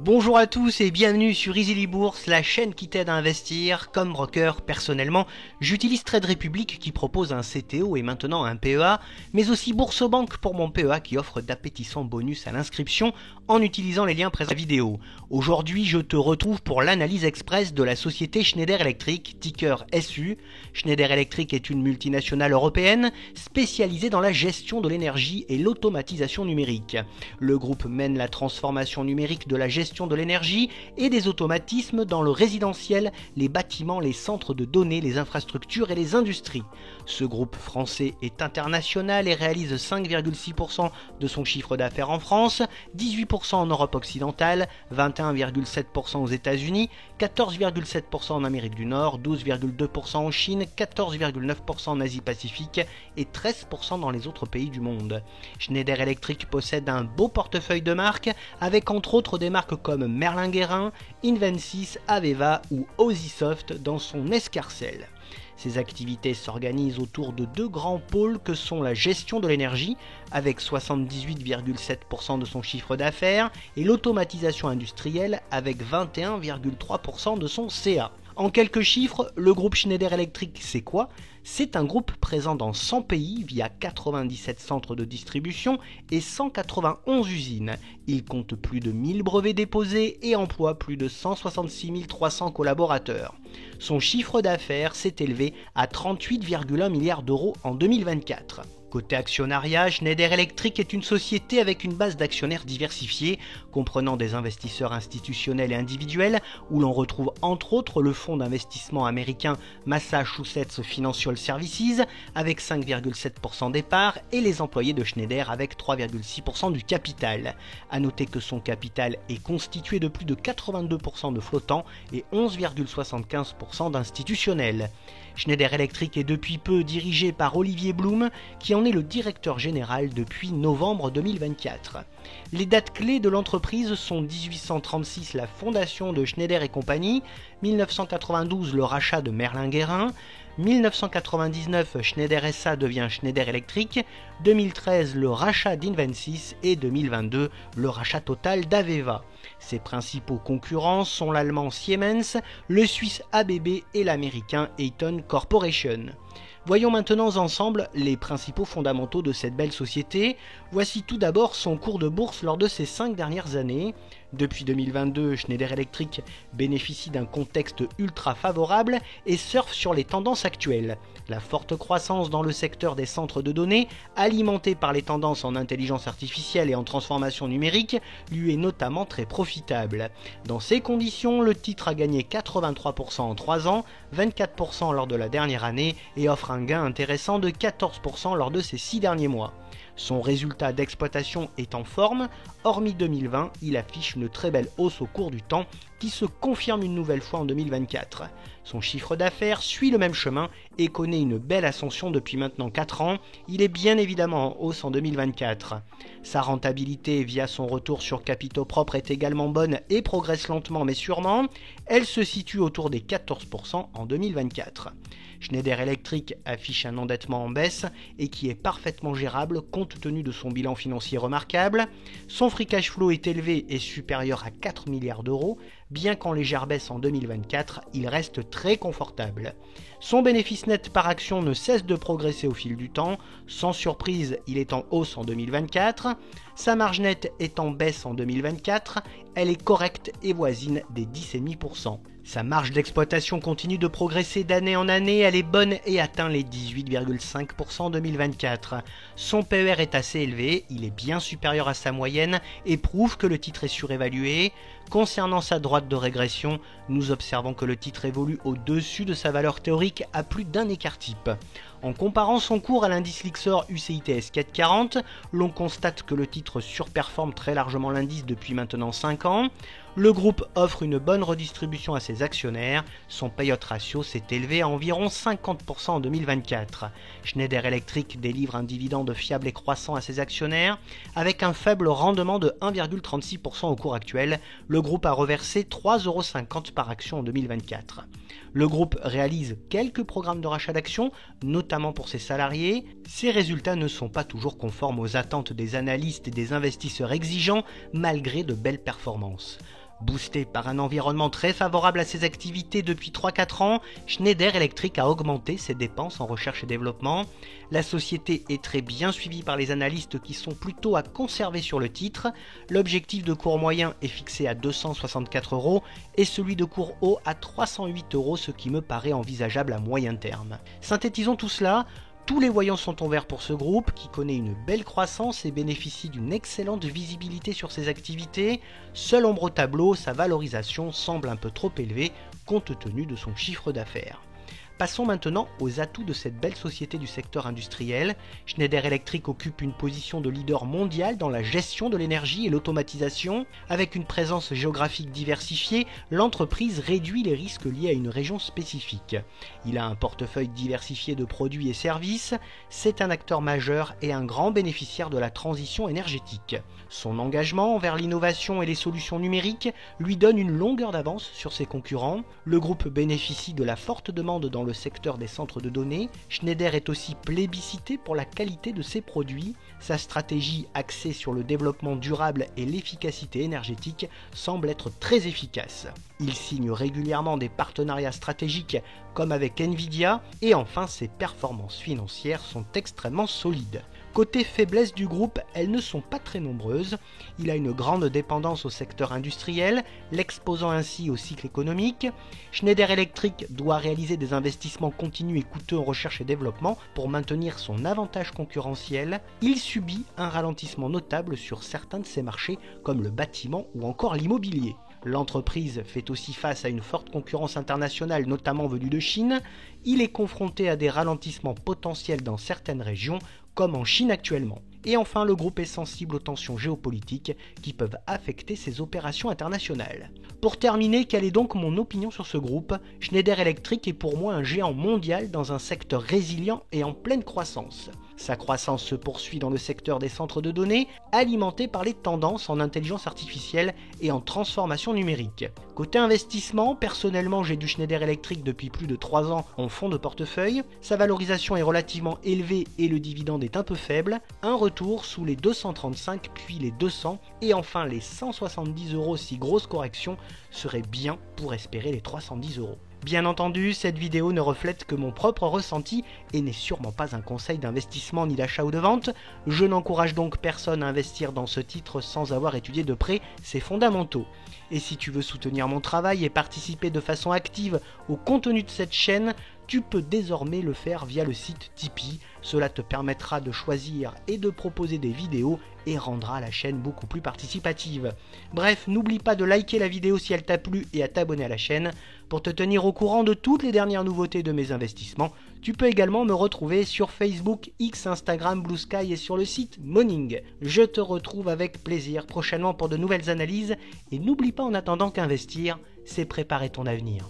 Bonjour à tous et bienvenue sur Easily Bourse, la chaîne qui t'aide à investir. Comme broker, personnellement, j'utilise Trade Republic qui propose un CTO et maintenant un PEA, mais aussi Boursobank pour mon PEA qui offre d'appétissants bonus à l'inscription en utilisant les liens présents dans la vidéo. Aujourd'hui, je te retrouve pour l'analyse express de la société Schneider Electric, ticker SU. Schneider Electric est une multinationale européenne spécialisée dans la gestion de l'énergie et l'automatisation numérique. Le groupe mène la transformation numérique de la gestion de l'énergie et des automatismes dans le résidentiel, les bâtiments, les centres de données, les infrastructures et les industries. Ce groupe français est international et réalise 5,6% de son chiffre d'affaires en France, 18% en Europe occidentale, 21,7% aux États-Unis, 14,7% en Amérique du Nord, 12,2% en Chine, 14,9% en Asie-Pacifique et 13% dans les autres pays du monde. Schneider Electric possède un beau portefeuille de marques avec entre autres des marques comme Merlin Guerin, Invensys, Aveva ou Osisoft dans son escarcelle. Ces activités s'organisent autour de deux grands pôles que sont la gestion de l'énergie, avec 78,7% de son chiffre d'affaires, et l'automatisation industrielle, avec 21,3% de son CA. En quelques chiffres, le groupe Schneider Electric, c'est quoi ? C'est un groupe présent dans 100 pays via 97 centres de distribution et 191 usines. Il compte plus de 1000 brevets déposés et emploie plus de 166 300 collaborateurs. Son chiffre d'affaires s'est élevé à 38,1 milliards d'euros en 2024. Côté actionnariat, Schneider Electric est une société avec une base d'actionnaires diversifiée, comprenant des investisseurs institutionnels et individuels, où l'on retrouve entre autres le fonds d'investissement américain Massachusetts Financial Services, avec 5,7% des parts, et les employés de Schneider avec 3,6% du capital. A noter que son capital est constitué de plus de 82% de flottants et 11,75% d'institutionnels. Schneider Electric est depuis peu dirigé par Olivier Blum, qui en est le directeur général depuis novembre 2024. Les dates clés de l'entreprise sont 1836, la fondation de Schneider et compagnie, 1992, le rachat de Merlin Guerin, 1999, Schneider SA devient Schneider Electric, 2013, le rachat d'Invensys et 2022, le rachat total d'Aveva. Ses principaux concurrents sont l'allemand Siemens, le suisse ABB et l'américain Eaton Corporation. Voyons maintenant ensemble les principaux fondamentaux de cette belle société. Voici tout d'abord son cours de bourse lors de ces 5 dernières années. Depuis 2022, Schneider Electric bénéficie d'un contexte ultra favorable et surfe sur les tendances actuelles. La forte croissance dans le secteur des centres de données, alimentée par les tendances en intelligence artificielle et en transformation numérique, lui est notamment très profitable. Dans ces conditions, le titre a gagné 83% en 3 ans, 24% lors de la dernière année et offre un gain intéressant de 14% lors de ces 6 derniers mois. Son résultat d'exploitation est en forme, hormis 2020, il affiche une très belle hausse au cours du temps qui se confirme une nouvelle fois en 2024. Son chiffre d'affaires suit le même chemin et connaît une belle ascension depuis maintenant 4 ans, il est bien évidemment en hausse en 2024. Sa rentabilité via son retour sur capitaux propres est également bonne et progresse lentement mais sûrement, elle se situe autour des 14% en 2024. Schneider Electric affiche un endettement en baisse et qui est parfaitement gérable compte tenu de son bilan financier remarquable. Son free cash flow est élevé et supérieur à 4 milliards d'euros, bien qu'en légère baisse en 2024, il reste très confortable. Son bénéfice net par action ne cesse de progresser au fil du temps, sans surprise, il est en hausse en 2024. Sa marge nette est en baisse en 2024, elle est correcte et voisine des 10,5%. Sa marge d'exploitation continue de progresser d'année en année, elle est bonne et atteint les 18,5% en 2024. Son PER est assez élevé, il est bien supérieur à sa moyenne et prouve que le titre est surévalué. Concernant sa droite de régression, nous observons que le titre évolue au-dessus de sa valeur théorique à plus d'un écart type. En comparant son cours à l'indice Lyxor UCITS 440, l'on constate que le titre surperforme très largement l'indice depuis maintenant 5 ans. Le groupe offre une bonne redistribution à ses actionnaires, son payout ratio s'est élevé à environ 50% en 2024. Schneider Electric délivre un dividende fiable et croissant à ses actionnaires, avec un faible rendement de 1,36% au cours actuel, le groupe a reversé 3,50€ par action en 2024. Le groupe réalise quelques programmes de rachat d'actions, notamment pour ses salariés. Ces résultats ne sont pas toujours conformes aux attentes des analystes et des investisseurs exigeants, malgré de belles performances. Boosté par un environnement très favorable à ses activités depuis 3-4 ans, Schneider Electric a augmenté ses dépenses en recherche et développement. La société est très bien suivie par les analystes qui sont plutôt à conserver sur le titre. L'objectif de cours moyen est fixé à 264 € et celui de cours haut à 308 €, ce qui me paraît envisageable à moyen terme. Synthétisons tout cela. Tous les voyants sont en vert pour ce groupe qui connaît une belle croissance et bénéficie d'une excellente visibilité sur ses activités. Seule ombre au tableau, sa valorisation semble un peu trop élevée compte tenu de son chiffre d'affaires. Passons maintenant aux atouts de cette belle société du secteur industriel. Schneider Electric occupe une position de leader mondial dans la gestion de l'énergie et l'automatisation. Avec une présence géographique diversifiée, l'entreprise réduit les risques liés à une région spécifique. Il a un portefeuille diversifié de produits et services. C'est un acteur majeur et un grand bénéficiaire de la transition énergétique. Son engagement envers l'innovation et les solutions numériques lui donne une longueur d'avance sur ses concurrents. Le groupe bénéficie de la forte demande dans le secteur des centres de données. Schneider est aussi plébiscité pour la qualité de ses produits. Sa stratégie axée sur le développement durable et l'efficacité énergétique semble être très efficace. Il signe régulièrement des partenariats stratégiques comme avec Nvidia et enfin ses performances financières sont extrêmement solides. Côté faiblesse du groupe, elles ne sont pas très nombreuses. Il a une grande dépendance au secteur industriel, l'exposant ainsi au cycle économique. Schneider Electric doit réaliser des investissements continus et coûteux en recherche et développement pour maintenir son avantage concurrentiel. Il subit un ralentissement notable sur certains de ses marchés comme le bâtiment ou encore l'immobilier. L'entreprise fait aussi face à une forte concurrence internationale, notamment venue de Chine. Il est confronté à des ralentissements potentiels dans certaines régions, comme en Chine actuellement. Et enfin, le groupe est sensible aux tensions géopolitiques qui peuvent affecter ses opérations internationales. Pour terminer, quelle est donc mon opinion sur ce groupe ? Schneider Electric est pour moi un géant mondial dans un secteur résilient et en pleine croissance. Sa croissance se poursuit dans le secteur des centres de données, alimenté par les tendances en intelligence artificielle et en transformation numérique. Côté investissement, personnellement j'ai du Schneider Electric depuis plus de 3 ans en fonds de portefeuille. Sa valorisation est relativement élevée et le dividende est un peu faible. Un retour sous les 235 puis les 200 et enfin les 170 € si grosse correction serait bien pour espérer les 310 €. Bien entendu, cette vidéo ne reflète que mon propre ressenti et n'est sûrement pas un conseil d'investissement ni d'achat ou de vente. Je n'encourage donc personne à investir dans ce titre sans avoir étudié de près ses fondamentaux. Et si tu veux soutenir mon travail et participer de façon active au contenu de cette chaîne, tu peux désormais le faire via le site Tipeee. Cela te permettra de choisir et de proposer des vidéos et rendra la chaîne beaucoup plus participative. Bref, n'oublie pas de liker la vidéo si elle t'a plu et à t'abonner à la chaîne. Pour te tenir au courant de toutes les dernières nouveautés de mes investissements, tu peux également me retrouver sur Facebook, X, Instagram, Blue Sky et sur le site Moning. Je te retrouve avec plaisir prochainement pour de nouvelles analyses et n'oublie pas en attendant qu'investir, c'est préparer ton avenir.